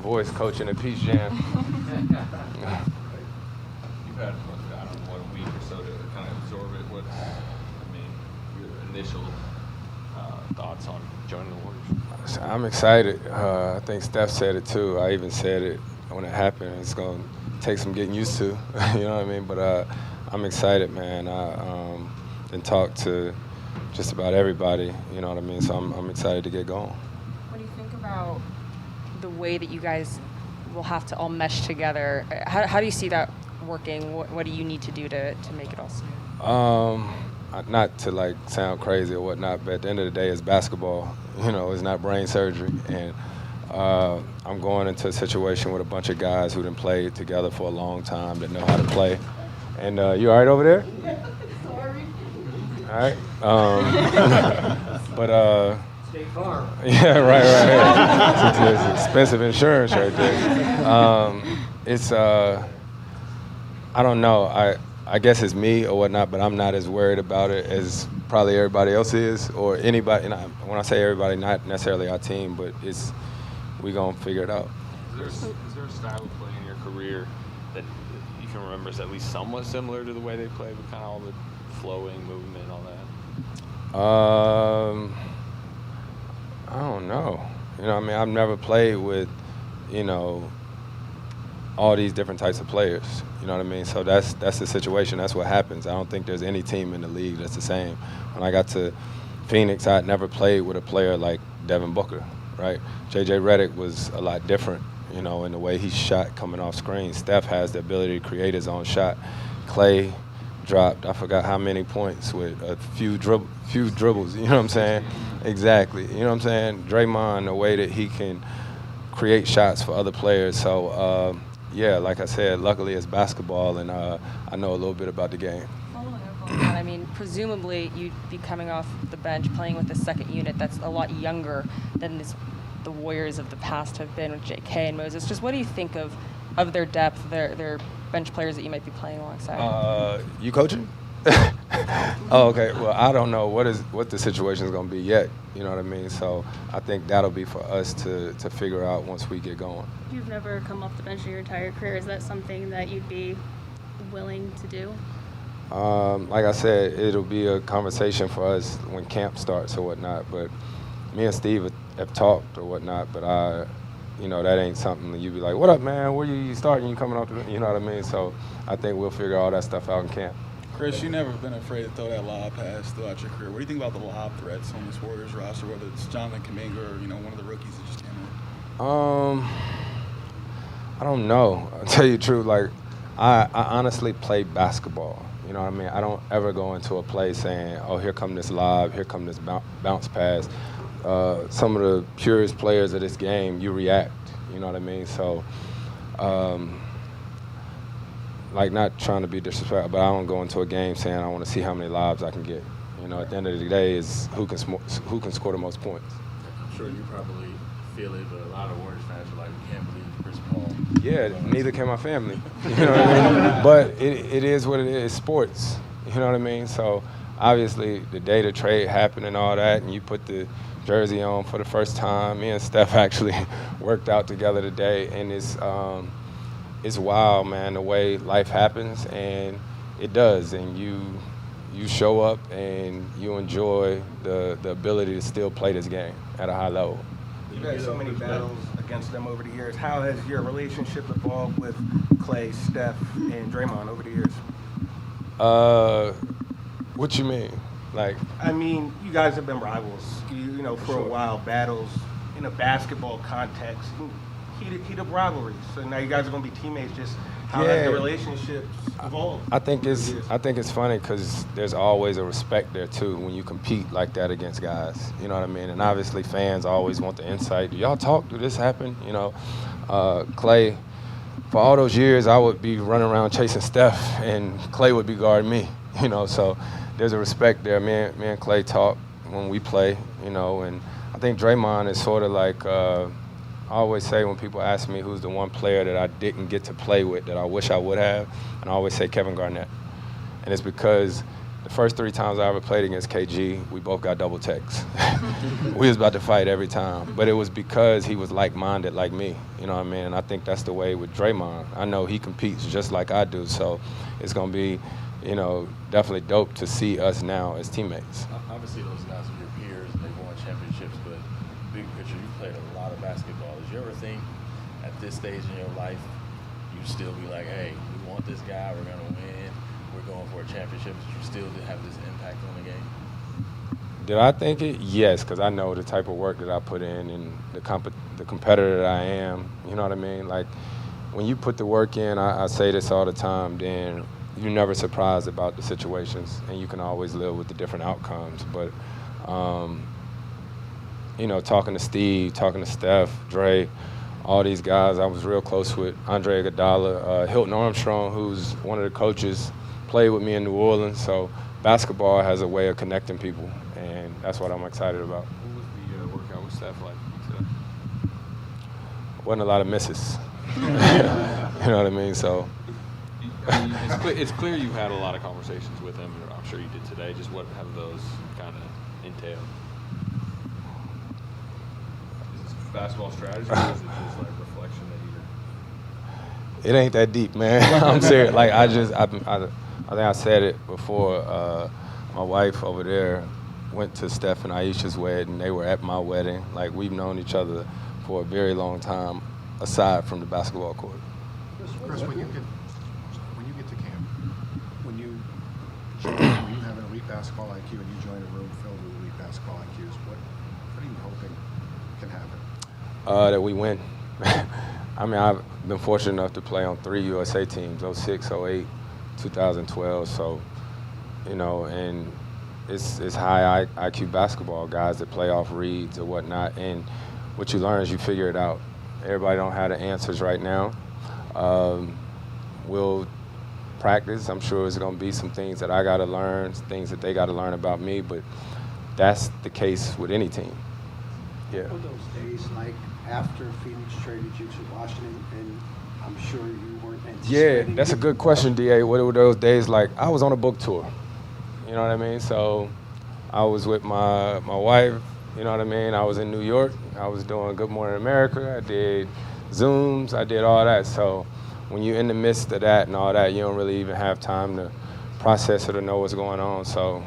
voice coaching at Peach Jam. You've had, I don't know, 1 week or so to kind of absorb it. What's, your initial thoughts on joining the Warriors? I'm excited. I think Steph said it too. I even said it when it happened. It's going to take some getting used to, you know what I mean? But I'm excited, man. I been talked to just about everybody, you know what I mean? So I'm excited to get going. When you think about the way that you guys will have to all mesh together, how do you see that working? What do you need to do to make it all smooth? Not to like sound crazy or whatnot, but at the end of the day, it's basketball. You know, it's not brain surgery. And I'm going into a situation with a bunch of guys who done played together for a long time that know how to play. And you all right over there? Sorry. All right. But State Farm. yeah, right. It's expensive insurance right there. It's I don't know. I guess it's me or whatnot, but I'm not as worried about it as probably everybody else is, or anybody. And when I say everybody, not necessarily our team, but we gonna figure it out. Is there a style of play in your career that you can remember is at least somewhat similar to the way they play, with kind of all the flowing movement and all that? I don't know. You know, I mean, I've never played with, you know, all these different types of players. You know what I mean? So that's the situation. That's what happens. I don't think there's any team in the league that's the same. When I got to Phoenix, I had never played with a player like Devin Booker, right? J.J. Redick was a lot different, you know, in the way he shot coming off screen. Steph has the ability to create his own shot. Clay dropped, I forgot how many points with a few dribbles, you know what I'm saying? Exactly, you know what I'm saying? Draymond, the way that he can create shots for other players. So, yeah, like I said, luckily it's basketball, and I know a little bit about the game. Following up on that, I mean, presumably you'd be coming off the bench playing with a second unit that's a lot younger than the Warriors of the past have been with J.K. and Moses. Just what do you think of their depth, their bench players that you might be playing alongside? You coaching? Oh, okay. Well, I don't know what the situation is going to be yet. You know what I mean? So I think that'll be for us to figure out once we get going. You've never come off the bench in your entire career. Is that something that you'd be willing to do? Like I said, it'll be a conversation for us when camp starts or whatnot. But me and Steve have talked or whatnot. But you know, that ain't something that you'd be like, "What up, man? Where you starting? You coming off the?" You know what I mean? So I think we'll figure all that stuff out in camp. Chris, you've never been afraid to throw that lob pass throughout your career. What do you think about the lob threats on this Warriors roster, whether it's Jonathan Kuminga or, you know, one of the rookies that just came in? I don't know. I'll tell you the truth. Like, I honestly play basketball. You know what I mean? I don't ever go into a play saying, "Oh, here come this lob, here come this bounce pass." Some of the purest players of this game, you react. You know what I mean? So. Like, not trying to be disrespectful, but I don't go into a game saying I want to see how many lobs I can get. You know, at the end of the day, is who can score the most points. I'm sure you probably feel it, but a lot of Warriors fans are like, we can't believe Chris Paul. Yeah, neither can my family. You know what I mean? But it is what it is. Sports. You know what I mean? So obviously, the day the trade happened and all that, and you put the jersey on for the first time. Me and Steph actually worked out together today, and it's wild, man, the way life happens, and it does, and you show up and you enjoy the ability to still play this game at a high level. You've had so many battles against them over the years. How has your relationship evolved with Clay, Steph, and Draymond over the years? What you mean? Like? I mean, you guys have been rivals, you know, for a while, battles in a basketball context. Heated rivalries. So now you guys are going to be teammates. Just how has the relationships evolved? I think it's funny because there's always a respect there too when you compete like that against guys. You know what I mean? And obviously fans always want the insight. Do y'all talk? Do this happen? You know, Clay. For all those years, I would be running around chasing Steph, and Clay would be guarding me. You know, so there's a respect there. Me and Clay talk when we play. You know, and I think Draymond is sort of like. I always say when people ask me who's the one player that I didn't get to play with that I wish I would have, and I always say Kevin Garnett. And it's because the first 3 times I ever played against KG, we both got double techs. We was about to fight every time. But it was because he was like-minded like me, you know what I mean? And I think that's the way with Draymond. I know he competes just like I do, so it's going to be, you know, definitely dope to see us now as teammates. Obviously, those guys are your peers, and they've won championships, but big picture, you played a lot of basketball. Did you ever think at this stage in your life, you still be like, hey, we want this guy, we're going to win, we're going for a championship, but you still did have this impact on the game? Did I think it? Yes, because I know the type of work that I put in and the competitor that I am, you know what I mean? Like, when you put the work in, I say this all the time, then you're never surprised about the situations, and you can always live with the different outcomes. But, you know, talking to Steve, talking to Steph, Dre, all these guys, I was real close with Andre Iguodala, Hilton Armstrong, who's one of the coaches, played with me in New Orleans. So basketball has a way of connecting people, and that's what I'm excited about. What was the workout with Steph like today? Wasn't a lot of misses. You know what I mean? So. I mean, it's clear you've had a lot of conversations with him, or I'm sure you did today. Just what have those kind of entailed? Is this basketball strategy, or is it just like reflection that It ain't that deep, man. I'm serious. Like, I think I said it before. My wife over there went to Steph and Aisha's wedding. They were at my wedding. Like, we've known each other for a very long time, aside from the basketball court. Chris, when you get to camp, when you have an elite basketball IQ and you join a room filled with elite basketball IQs, what are you hoping can happen? That we win. I mean, I've been fortunate enough to play on 3 USA teams, 06, 08, 2012. So, you know, and it's high IQ basketball, guys that play off reads or whatnot. And what you learn is you figure it out. Everybody don't have the answers right now. We'll practice. I'm sure there's going to be some things that I got to learn, things that they got to learn about me, but that's the case with any team. Yeah. What were those days like after Phoenix traded you to Washington, and I'm sure you weren't anticipating? Yeah, that's a good question, DA. What were those days like? I was on a book tour. You know what I mean? So I was with my wife, you know what I mean? I was in New York. I was doing Good Morning America. I did Zooms. I did all that. So when you're in the midst of that and all that, you don't really even have time to process it or know what's going on. So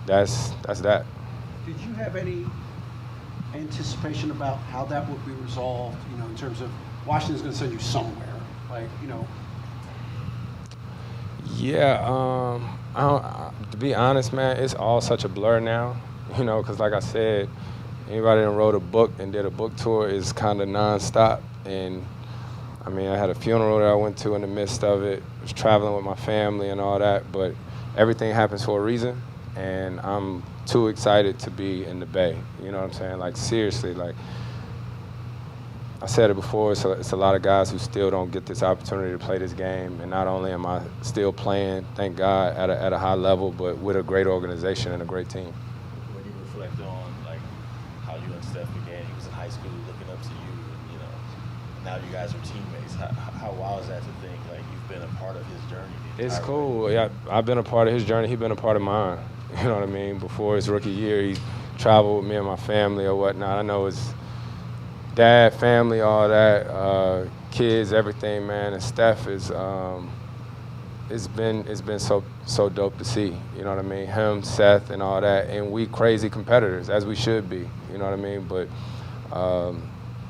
that's that. Did you have any anticipation about how that would be resolved, you know, in terms of Washington's going to send you somewhere, like, you know? Yeah, to be honest, man, it's all such a blur now, you know, because like I said, anybody that wrote a book and did a book tour is kind of nonstop. And I mean, I had a funeral that I went to in the midst of it. I was traveling with my family and all that, but everything happens for a reason, and I'm too excited to be in the Bay. You know what I'm saying? Like, seriously, like, I said it before, it's a lot of guys who still don't get this opportunity to play this game, and not only am I still playing, thank God, at a high level, but with a great organization and a great team. When you reflect on, like, how you and Steph began, he was in high school looking up to you, and, you know, now you guys are teammates. How wild is that to think, like, you've been a part of his journey? It's cool. Yeah, I've been a part of his journey. He's been a part of mine. You know what I mean? Before his rookie year, he traveled with me and my family or whatnot. I know his dad, family, all that, kids, everything, man. And Steph is, it's been so dope to see. You know what I mean? Him, Seth, and all that. And we crazy competitors, as we should be. You know what I mean? But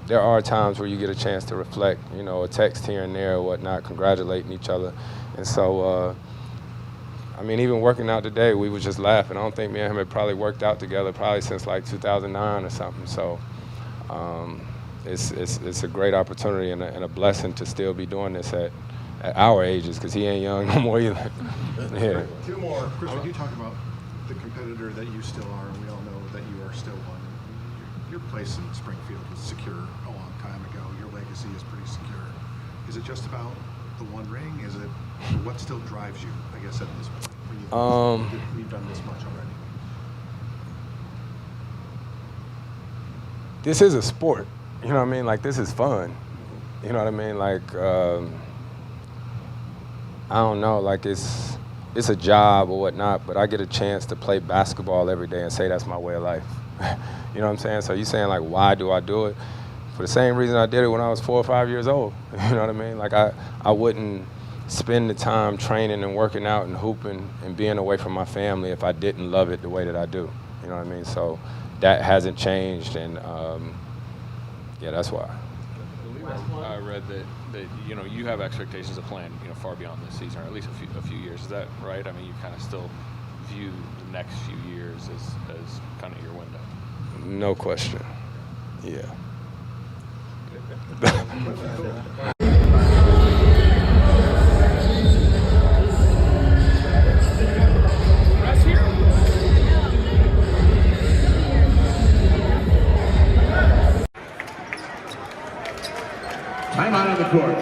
there are times where you get a chance to reflect. You know, a text here and there or whatnot, congratulating each other. And so, I mean, even working out today, we was just laughing. I don't think me and him had probably worked out together probably since like 2009 or something. So it's a great opportunity and a blessing to still be doing this at our ages, because he ain't young no more either. Yeah. Two more. Chris, when you talk about the competitor that you still are, and we all know that you are still one, your place in Springfield was secure a long time ago. Your legacy is pretty secure. Is it just about the one ring? Is it what still drives you, I guess, at this point? When you've done this much already. This is a sport. You know what I mean? Like, this is fun. You know what I mean? Like, I don't know. Like, it's it's a job or whatnot, but I get a chance to play basketball every day and say that's my way of life. You know what I'm saying? So you saying like, why do I do it? For the same reason I did it when I was 4 or 5 years old. You know what I mean? Like I wouldn't spend the time training and working out and hooping and being away from my family if I didn't love it the way that I do. You know what I mean? So that hasn't changed, and yeah, that's why. I read that you know, you have expectations of playing, you know, far beyond this season, or at least a few years. Is that right? I mean, you kind of still view the next few years as kind of your window. No question. Yeah. Time out on the court.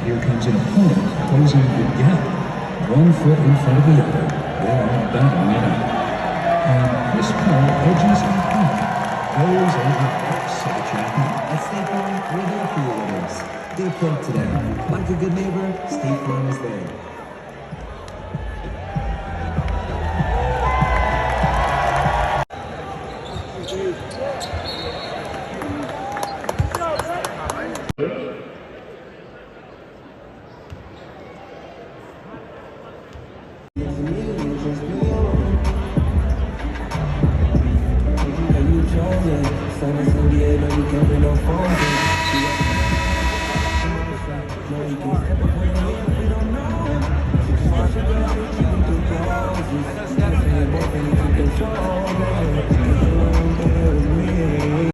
Here comes an opponent closing the gap. 1 foot in front of the other. They're all battling it out. And this pair edges out. Goes over X of the champion. At State Farm, we're there for you winners. Good play today. Like a good neighbor, State Farm is there. Sana